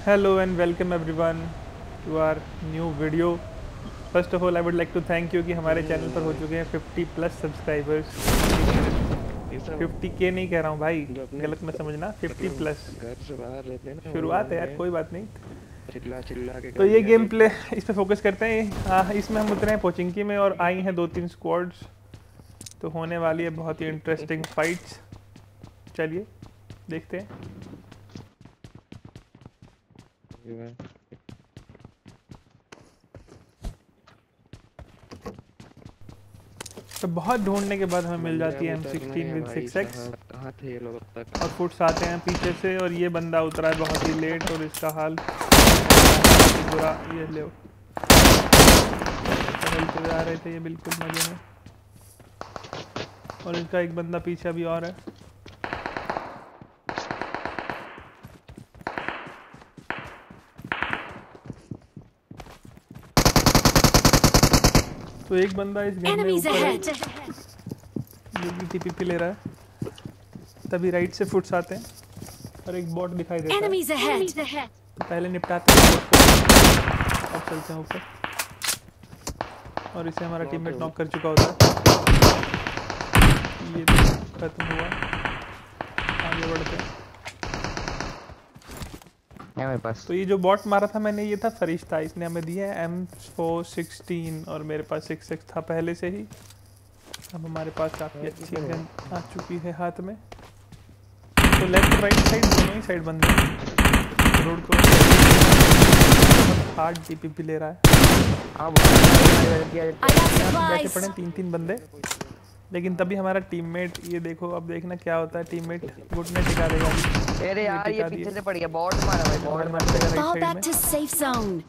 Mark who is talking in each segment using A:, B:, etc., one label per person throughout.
A: Hello and welcome everyone to our new video. First of all, I would like to thank you कि हमारे channel पर हो चुके हैं 50+ सब्सक्राइबर्स। 50K नहीं कह रहा हूँ भाई, गलत मत समझना, 50+।
B: घर से बाहर रहते हैं ना,
A: शुरुआत है यार, कोई बात नहीं।
B: चिल्ला के
A: तो ये गेम प्ले इस पे फोकस करते हैं। इसमें हम उतरे हैं पोचिंकी में और आई हैं 2-3 स्क्वाड्स, तो होने वाली है बहुत ही इंटरेस्टिंग फाइट्स। चलिए देखते हैं। तो बहुत ढूंढने के बाद हमें मिल जाती है M16 विद 6x और फुट्स आते हैं पीछे से, और ये बंदा उतरा है बहुत ही लेट और इसका हाल बुरा। ये ले चलते आ रहे थे ये बिल्कुल मजे में, और इसका एक बंदा पीछे अभी और है। तो एक बंदा इस घर में ऊपर है जो कि टीपीपी ले रहा है, तभी राइट से फुट्स आते हैं और एक बॉट दिखाई देता है। तो पहले निपटाते हैं बॉट को, अब चलते हैं ऊपर, और इसे हमारा टीममेट नॉक कर चुका होता है। ये खत्म हुआ, आगे बढ़ते हैं।
C: मेरे पास
A: तो ये जो बॉट मारा था मैंने, ये था फरिश्ता, इसने हमें दिया है M416 और मेरे पास 6x था पहले से ही। अब हमारे पास काफ़ी अच्छी गन आ चुकी है हाथ में। तो लेफ्ट राइट साइड दोनों ही साइड बंदे रोड को हार्ड टीपीपी ले रहा है। बैठे पड़े 3-3 बंदे, लेकिन तभी हमारा टीममेट, ये देखो अब देखना क्या होता है, टीममेट घुटने टिका देगा।
C: अरे यार ये पीछे से पड़ गया, बॉट मारा भाई, बॉट मार
A: के
C: देगा।
A: राइट साइड में।
D: Safe zone.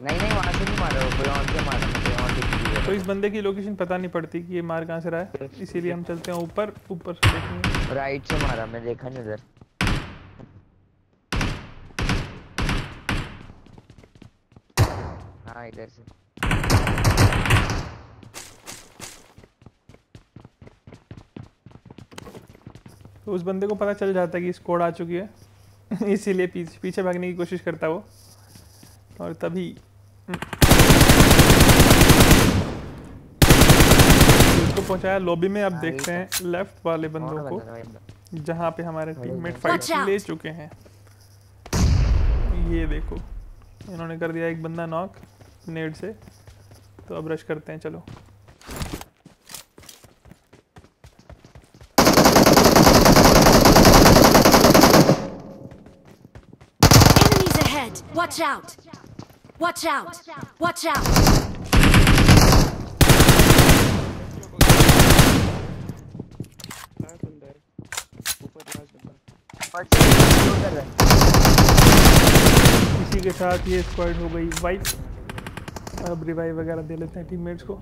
C: नहीं वहां से नहीं मारा, वो और से मारा मुझे, और दिख।
A: तो इस बंदे की लोकेशन पता नहीं पड़ती कि ये मार कहां से रहा है, इसीलिए हम चलते हैं ऊपर से देखेंगे।
C: राइट से मारा, मैं देखा नहीं उधर। हाँ इधर से।
A: तो उस बंदे को पता चल जाता है कि स्क्वाड आ चुकी है इसीलिए पीछे भागने की कोशिश करता वो, और तभी उसको पहुंचाया लॉबी में। अब देखते हैं लेफ्ट वाले बंदों को, जहां पे हमारे टीममेट फाइट ले चुके हैं। ये देखो इन्होंने कर दिया एक बंदा नॉक नेड से, तो अब रश करते हैं। चलो
D: Watch out! Watch out! Watch out!
A: इसी के साथ ये स्क्वाड हो गई वाइप। अब रिवाइव वगैरह दे लेते हैं टीममेट्स को।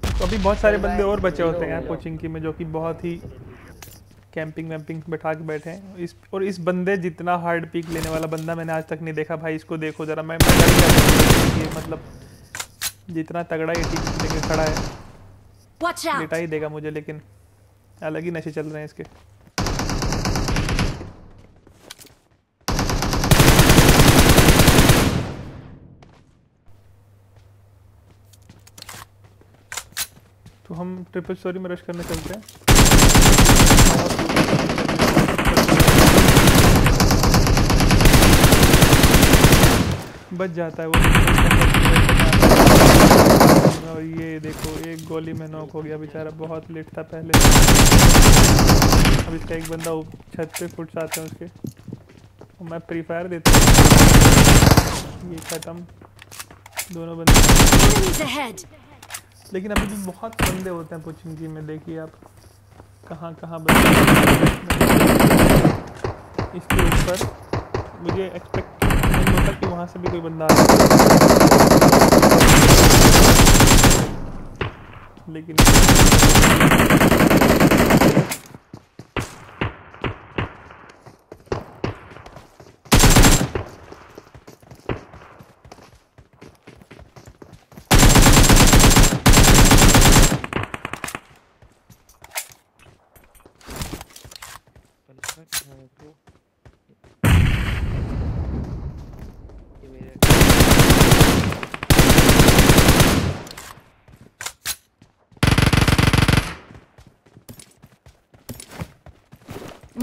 A: तो अभी बहुत सारे बंदे और बचे होते हैं कोचिंग में, जो कि बहुत ही कैंपिंग वैम्पिंग बैठा के बैठे हैं। इस बंदे जितना हार्ड पीक लेने वाला बंदा मैंने आज तक नहीं देखा भाई। इसको देखो जरा, मैं ये मतलब जितना तगड़ा ये टीक लेके खड़ा है, लेटा ही देगा मुझे, लेकिन अलग ही नशे चल रहे हैं इसके। तो हम ट्रिपल स्टोरी में रश करने चलते हैं। बच जाता है वो, और ये देखो एक गोली में नॉक हो गया बेचारा, बहुत लेट था पहले। अब इसका एक बंदा छत पे फुट्स आते हैं उसके, और मैं फ्री फायर देता हूँ। ये खत्म दोनों बंदे। लेकिन अभी भी बहुत बंदे होते हैं पोचिंकी में, देखिए आप कहाँ बंदे। इसके ऊपर मुझे एक्सपेक्ट नहीं होता कि वहाँ से भी कोई बंदा आए, लेकिन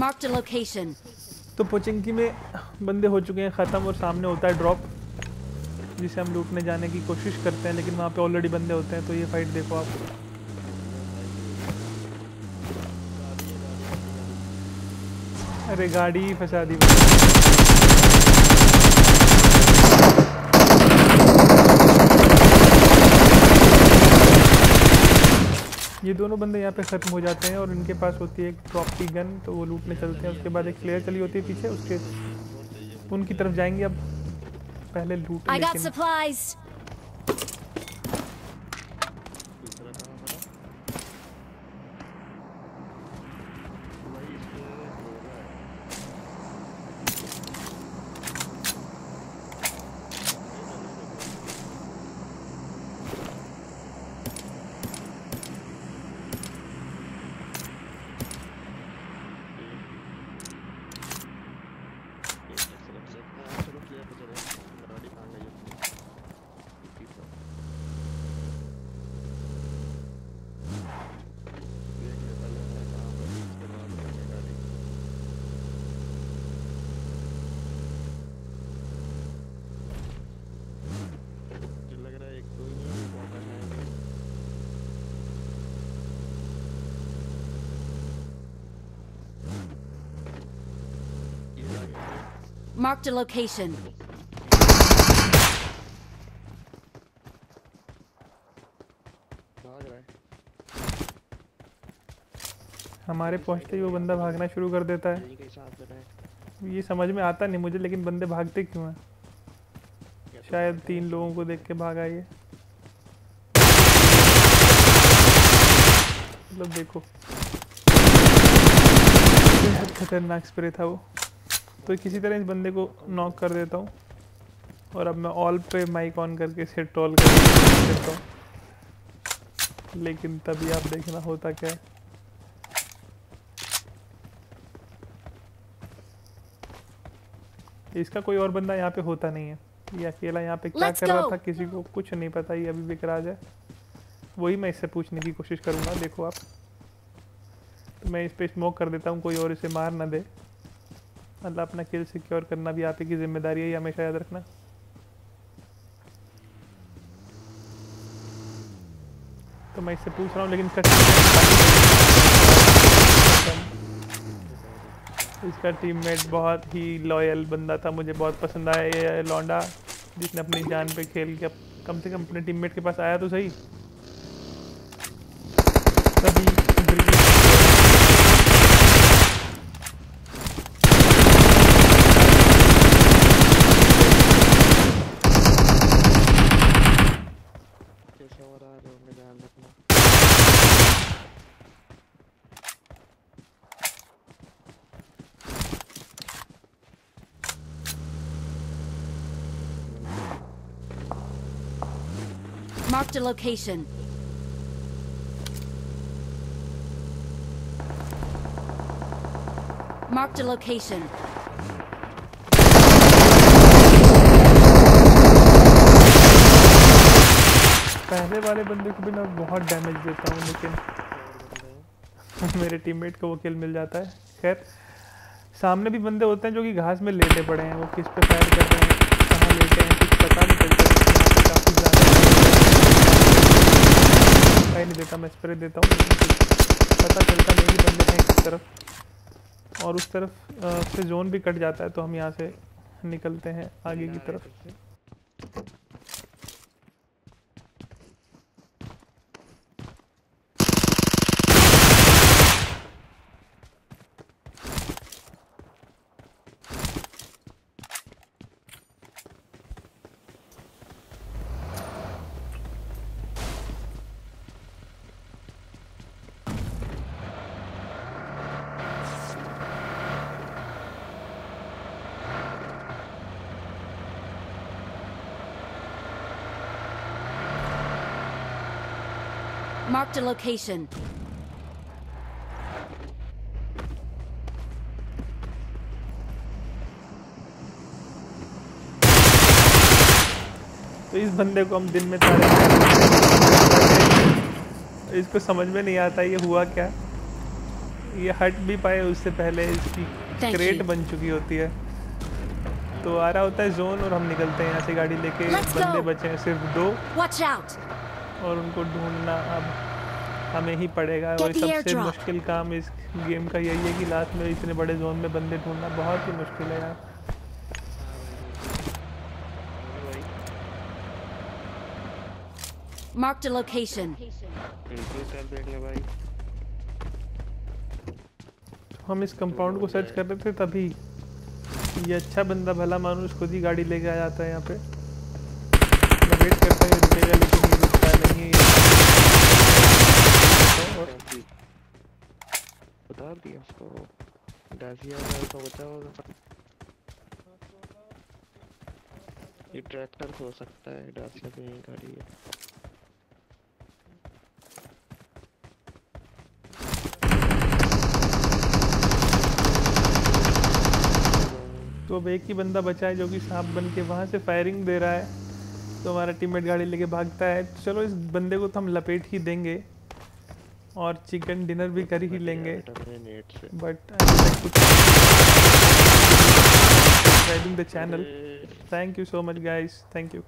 D: Marked a location.
A: तो पोचिंकी में बंदे हो चुके हैं ख़त्म और सामने होता है ड्रॉप जिसे हम लूटने जाने की कोशिश करते हैं, लेकिन वहाँ पे ऑलरेडी बंदे होते हैं। तो ये फाइट देखो आप, अरे गाड़ी ही फंसा दी। ये दोनों बंदे यहाँ पे ख़त्म हो जाते हैं और इनके पास होती है एक ड्रॉप की गन, तो वो लूटने चलते हैं। उसके बाद एक फ्लेयर चली होती है पीछे, उसके उनकी तरफ जाएंगे। अब पहले लूट
D: I got
A: लेकिन
D: supplies. Marked a location.
A: हमारे पहुंचते ही वो बंदा भागना शुरू कर देता है। ये समझ में आता नहीं मुझे, लेकिन बंदे भागते क्यों हैं? शायद 3 लोगों को देख के भागा ये। मतलब देखो बेहद खतरनाक स्प्रे था वो। तो किसी तरह इस बंदे को नॉक कर देता हूँ और अब मैं ऑल पे माइक ऑन करके इसे ट्रोल कर देता हूँ। लेकिन तभी आप देखना होता क्या है। इसका कोई और बंदा यहाँ पे होता नहीं है, ये अकेला यहाँ पे क्या
D: Let's
A: कर रहा
D: go!
A: था किसी को कुछ नहीं पता। ये अभी विकराज है, वही मैं इससे पूछने की कोशिश करूँगा। देखो आप, तो मैं इस पे स्मोक कर देता हूँ, कोई और इसे मार ना दे। मतलब अपना किल सिक्योर करना भी आप ही की जिम्मेदारी है, ये हमेशा याद रखना। तो मैं इससे पूछ रहा हूँ, लेकिन इसका टीममेट बहुत ही लॉयल बंदा था, मुझे बहुत पसंद आया ये लौंडा जिसने अपनी जान पे खेल के कम से कम अपने टीममेट के पास आया तो सही। तभी
D: Marked a location. Marked a location.
A: पहले वाले बंदे को भी मैं बहुत डैमेज देता हूँ, लेकिन मेरे टीममेट को वो किल मिल जाता है। खैर, सामने भी बंदे होते हैं जो कि घास में लेटे पड़े हैं। वो किस पे फायर कर रहे हैं, कहाँ लेटे हैं, कुछ पता नहीं चलता। काफ़ी ज़्यादा दिखाई नहीं देता, मैं स्प्रे देता हूँ लेकिन पता चलता नहीं कि बंदे हैं किस तरफ। और उस तरफ से जोन भी कट जाता है, तो हम यहाँ से निकलते हैं आगे की तरफ।
D: Marked a location.
A: तो इस बंदे को हम दिन में तारे, इसको समझ में नहीं आता ये हुआ क्या। ये हट भी पाए उससे पहले इसकी
D: Thank
A: क्रेट
D: you.
A: बन चुकी होती है। तो आ रहा होता है जोन और हम निकलते हैं यहाँ से गाड़ी लेके।
D: Let's go.
A: बंदे बचे हैं सिर्फ 2
D: Watch out!
A: और उनको ढूंढना अब हमें ही पड़ेगा।
D: Get
A: और
D: the
A: सबसे
D: airdrop.
A: मुश्किल काम इस गेम का यही है कि लास्ट में इतने बड़े जोन में बंदे ढूंढना बहुत ही मुश्किल है यार।
D: Marked a location.
B: बिल्कुल कर देंगे भाई।
A: हम इस कंपाउंड को सर्च कर रहे थे तभी ये अच्छा बंदा भला मानुस खुद ही गाड़ी लेके आ जाता है यहाँ पे। मैं वेट करता हूँ ये रुकेगा लेकिन ये रुकता नहीं है। और
B: उतार दिया उसको। डासिया वाला तो बचा होगा। ये ट्रैक्टर हो सकता है, डासिया तो यही गाड़ी है।
A: तो अब एक ही बंदा बचा है जो कि सांप बन के वहाँ से फायरिंग दे रहा है। तो हमारा टीममेट गाड़ी लेके भागता है। तो चलो इस बंदे को तो हम लपेट ही देंगे और चिकन डिनर भी कर ही लेंगे। But subscribing the channel. Thank you so much guys, thank you.